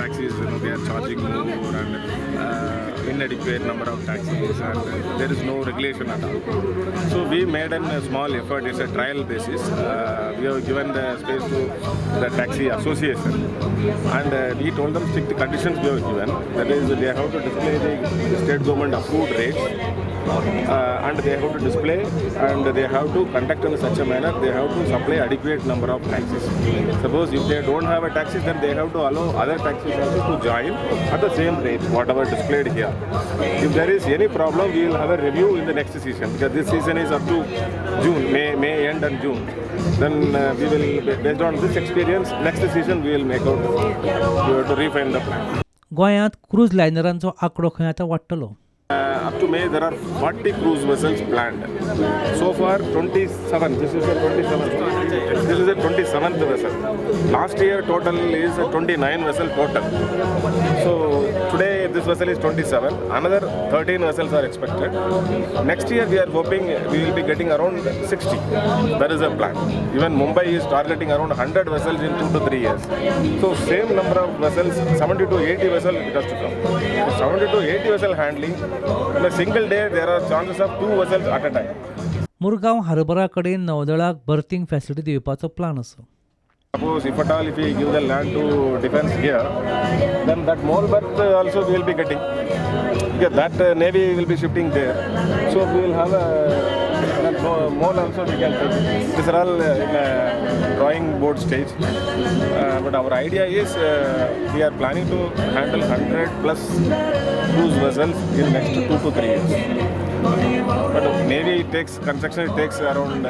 taxis, they are charging more and inadequate number of taxis, and there is no regulation at all. So we made a small effort. It's a trial basis. We have given the space to the taxi association, and we told them strict conditions we have given. That is, they have to display the state government approved rates, and they have to display, and they have to conduct in such a manner. They have to supply adequate number of taxis. Suppose if they don't have a taxis, then they have to allow other taxis also to join at the same rate, whatever displayed here. If there is any problem, we will have a review in the next season, because this season is up to June, May end and June. Then we will, based on this experience, next season we will make out, we have to refine the plan. गोंयांत cruise लायनरांचो आंकडो खंय आतां वाडटलो. Up to May, there are 40 cruise vessels planned. So far, 27. This is the 27th. This is the 27th vessel. Last year, total is 29 vessel total. So today, this vessel is 27. Another 13 vessels are expected. Next year, we are hoping we will be getting around 60. That is the plan. Even Mumbai is targeting around 100 vessels in 2 to 3 years. So same number of vessels, 70 to 80 vessels it has to come. So 70 to 80 vessel handling. In a single day, there are chances of 2 vessels at a time. Mormugao हार्बरा कडेन नौदळाक berthing facility दिवपाचो plan आसा. Suppose if at all if we give the land to defense here, then that more berth also we will be getting. Because that navy will be shifting there. So we will have that more also we can take. These are all in a drawing board stage. But our idea is we are planning to handle 100 plus cruise vessels in next 2 to 3 years. But Navy construction takes around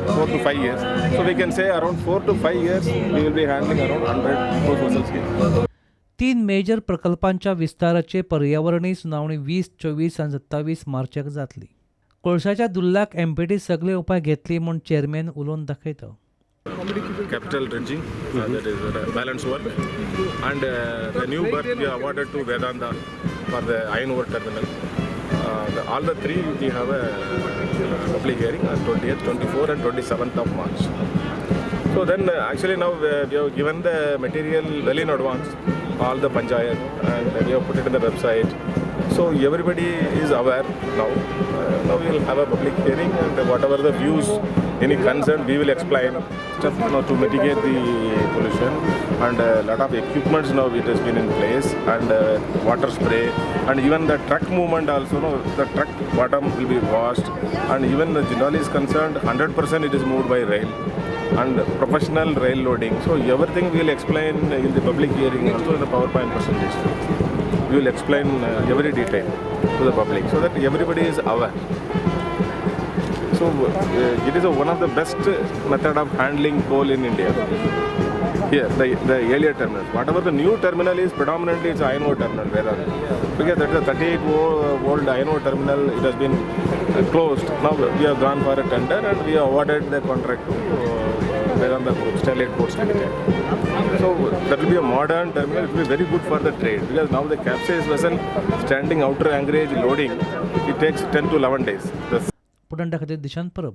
4 to 5 years. So we can say around 4 to 5 years we will be handling around 100 cruise vessels here. 3 major प्रकल्पांच्या विस्ताराचे पर्यावरणीय सुनावणी 20, 24 आणि 27 मार्चाक जातली. कोळशाच्या दुल्लाक empty सगळे उपाय घेतली म्हूण चेअरमॅन उलोवन दाखयता. Capital dredging, that is balance work, and the new berth we awarded to Vedanta for the iron ore terminal. All the 3 we have a public hearing on 20th, 24th and 27th of March. So then actually now we have given the material well in advance, all the panchayat, and we have put it in the website. So everybody is aware now. Now we will have a public hearing, and whatever the views, any concern, we will explain stuff to mitigate the pollution, and a lot of equipments now it has been in place, and water spray, and even the truck movement also. The truck bottom will be washed, and even the Jindal is concerned, 100% it is moved by rail, and professional rail loading. So everything we will explain in the public hearing, also in the PowerPoint presentation. We will explain every detail to the public so that everybody is aware. So it is one of the best method of handling coal in India. Here, the earlier terminal. Whatever the new terminal is, predominantly it's iron ore terminal. Because that is a 38-old iron ore terminal, it has been closed. Now we have gone for a tender, and we have awarded the contract to Vedanta Group, Sterlite Ports Limited. So that will be a modern terminal. It will be very good for the trade, because now the capsize vessel standing outer anchorage loading, it takes 10 to 11 days. पुढांडा खातीर दिशांत परब.